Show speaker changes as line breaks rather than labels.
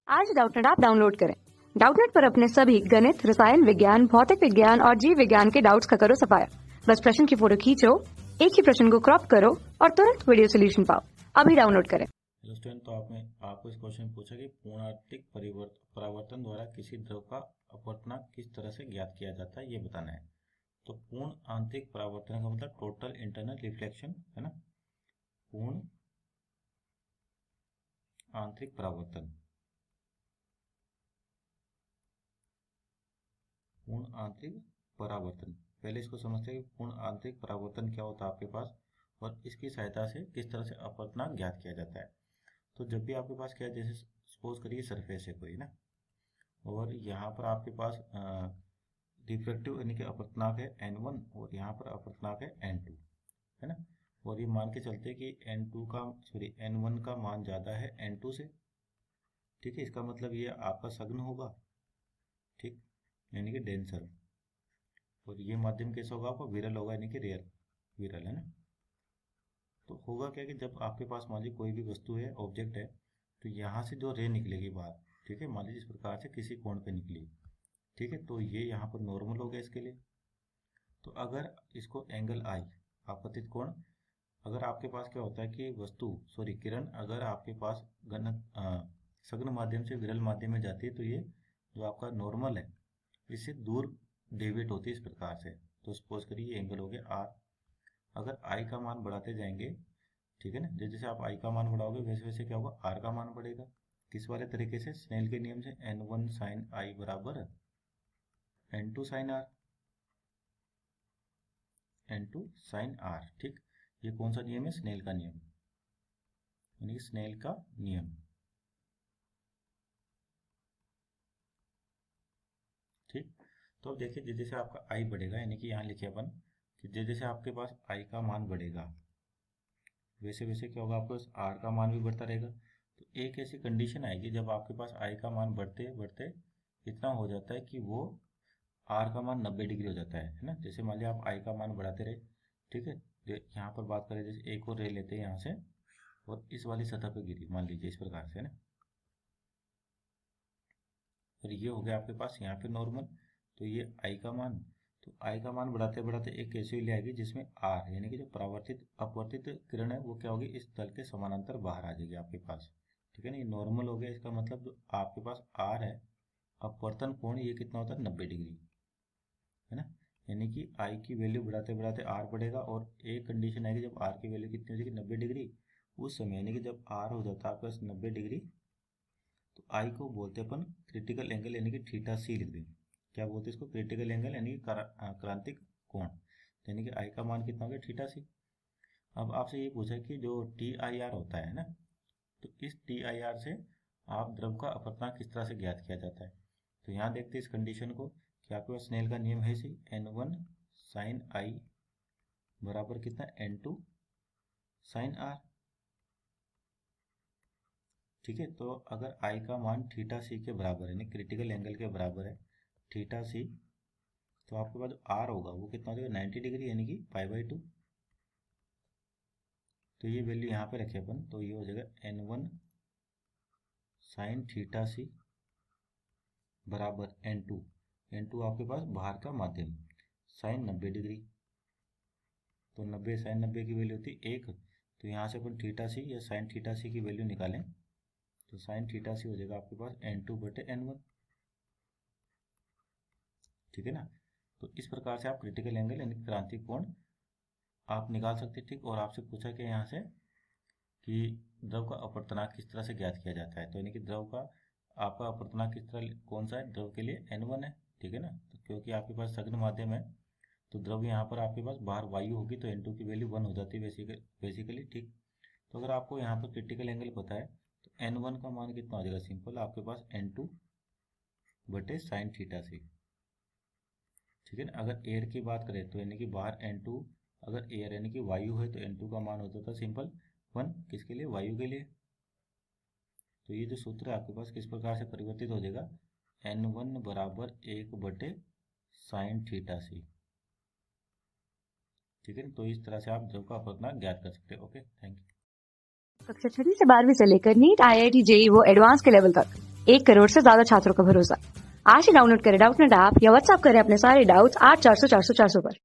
आज Doubtnut app download करें। Doubtnut पर अपने सभी गणित, रसायन विज्ञान, भौतिक विज्ञान और जीव विज्ञान के डाउट्स का करो सफाया। बस प्रश्न की फोटो खींचो, एक ही प्रश्न को क्रॉप करो और तुरंत वीडियो सोल्यूशन पाओ। अभी डाउनलोड करें।
हेलो स्टूडेंट, तो आपको इस क्वेश्चन पूछा कि पूर्णात्मक परावर्तन द्वारा किसी द्रव का अपवर्तनांक किस तरह से ज्ञात किया जाता है, ये बताना है। तो पूर्ण आंतरिक परावर्तन का मतलब टोटल इंटरनल रिफ्लेक्शन है ना। पूर्ण आंतरिक परावर्तन, पूर्ण आंतरिक परावर्तन, पहले इसको समझते हैं कि पूर्ण आंतरिक परावर्तन क्या होता है आपके पास और इसकी सहायता से किस तरह से अपवर्तनांक ज्ञात किया जाता है। तो जब भी आपके पास क्या है, जैसे सपोज करिए सरफेस है कोई ना, और यहाँ पर आपके पास रिफ्रैक्टिव यानी कि अपवर्तनांक है n1 और यहाँ पर अपवर्तनांक है n2 है ना। और ये मान के चलते हैं कि n1 का मान ज़्यादा है n2 से। ठीक है, इसका मतलब ये आपका सघन होगा, ठीक, यानी कि डेंसर। और ये माध्यम कैसा होगा, आपका विरल होगा, यानी कि रेयर, विरल है ना। तो होगा क्या कि जब आपके पास मान लीजिए कोई भी वस्तु है, ऑब्जेक्ट है, तो यहाँ से जो रे निकलेगी बाहर, ठीक है, मान लीजिए इस प्रकार से किसी कोण पे निकली, ठीक है, तो ये यहाँ पर नॉर्मल हो गया इसके लिए। तो अगर इसको एंगल आई, आपतित कोण, अगर आपके पास क्या होता है कि किरण अगर आपके पास सघन माध्यम से विरल माध्यम में जाती है, तो ये जो आपका नॉर्मल है इससे दूर डेविएट होती है इस प्रकार से। तो सपोज करिए ये एंगल हो गया आर। अगर आई का मान बढ़ाते जाएंगे, ठीक है ना, जैसे जैसे आप आई का मान बढ़ाओगे वैसे वैसे क्या होगा, आर का मान बढ़ेगा। किस वाले तरीके से, स्नेल के नियम से, n1 साइन आई बराबर n2 sign are, n2 sign are. ठीक, ये कौन सा नियम है, स्नेल का नियम, यानी स्नेल का नियम। ठीक, तो अब देखिए जैसे जैसे आपका आई बढ़ेगा, यानी कि यहाँ लिखे अपन कि जैसे जैसे आपके पास आई का मान बढ़ेगा वैसे वैसे क्या होगा, आपको आर का मान भी बढ़ता रहेगा। तो एक ऐसी कंडीशन आएगी जब आपके पास आई का मान बढ़ते बढ़ते इतना हो जाता है कि वो आर का मान 90 डिग्री हो जाता है ना। जैसे मान लिया आप आई का मान बढ़ाते रहे, ठीक है, यहाँ पर बात करें, जैसे एक और रे लेते हैं यहाँ से और इस वाली सतह पे गिरी, मान लीजिए इस प्रकार से ना, और ये हो गया आपके पास यहाँ पे नॉर्मल। तो ये आई का मान, तो आई का मान बढ़ाते बढ़ाते एक ऐसी ले आएगी जिसमें आर यानी कि जो परावर्तित अपवर्तित किरण है वो क्या होगी, इस तल के समानांतर बाहर आ जाएगी आपके पास। ठीक है ना, ये नॉर्मल हो गया। इसका मतलब जो आपके पास आर है, अपवर्तन कोण, ये कितना होता है, 90 डिग्री है ना। यानी कि आई की वैल्यू बढ़ाते बढ़ाते आर बढ़ेगा और एक कंडीशन आएगी जब आर की वैल्यू कितनी हो जाएगी, 90 डिग्री। उस समय यानी कि जब आर हो जाता है आपके पास 90 डिग्री, तो आई को बोलते हैं अपन क्रिटिकल एंगल, यानी कि थीटा सी लिख देंगे। क्या बोलते हैं इसको, क्रिटिकल एंगल, यानी कि क्रांतिक कोण। यानी कि आई का मान कितना हो गया, थीटा सी। अब आपसे ये पूछा कि जो टी आई आर होता है ना, तो इस टी आई आर से आप द्रव का अपवर्तनांक किस तरह से ज्ञात किया जाता है। तो यहाँ देखते हैं इस कंडीशन को कि आपके पास स्नेल का नियम है सी, n1 साइन आई बराबर कितना, n2 साइन आर। ठीक है, तो अगर आई का मान थीटा सी के बराबर है, यानी क्रिटिकल एंगल के बराबर है थीटा सी, तो आपके पास जो आर होगा वो कितना हो जाएगा, 90 डिग्री, यानी कि π/2। तो ये वैल्यू यहाँ पे रखे अपन, तो ये हो जाएगा n1 साइन थीटा सी बराबर n2, n2 आपके पास बाहर का माध्यम, साइन 90 डिग्री। तो 90 साइन 90 की वैल्यू होती है 1, तो यहाँ से अपन थीटा सी या साइन थीटा सी की वैल्यू निकालें, तो साइन थीटा सी हो जाएगा आपके पास n2/n1। ठीक है ना, तो इस प्रकार से आप क्रिटिकल एंगल यानी क्रांतिक कोण आप निकाल सकते हैं। ठीक, और आपसे पूछा कि यहाँ से कि द्रव का अपवर्तनांक किस तरह से ज्ञात किया जाता है। तो यानी कि द्रव का आपका अपवर्तनांक किस तरह कौन सा है, द्रव के लिए n1 है। ठीक है ना, तो क्योंकि आपके पास सघन माध्यम है तो द्रव यहाँ पर आपके पास बाहर वायु होगी, तो n2 की वैल्यू 1 हो जाती है बेसिकली। ठीक, तो अगर आपको यहाँ पर क्रिटिकल एंगल पता है तो n1 का मान कितना हो जाएगा, सिंपल, आपके पास n2/साइन थीटा सी। ठीक है ना, अगर एयर की बात करें तो यानी कि बाहर n2, अगर एयर यानी कि वायु है तो n2 का मान होता था सिंपल 1, किसके लिए, वायु के लिए। तो ये जो सूत्र है आपके पास किस प्रकार से परिवर्तित हो जाएगा, n1 बराबर 1/साइन थीटा सी। ठीक है, तो इस तरह से आप द्रव का अपवर्तनांक ज्ञात कर सकते हो। Okay, thank you.
कक्षा 6 से 12वीं से लेकर नीट, IIT, JEE वो एडवांस के लेवल तक 1 करोड़ से ज्यादा छात्रों का भरोसा। आज ही डाउनलोड करें डाउटनेट ऐप या व्हाट्सएप करें अपने सारे डाउट्स 8400 400 400 पर।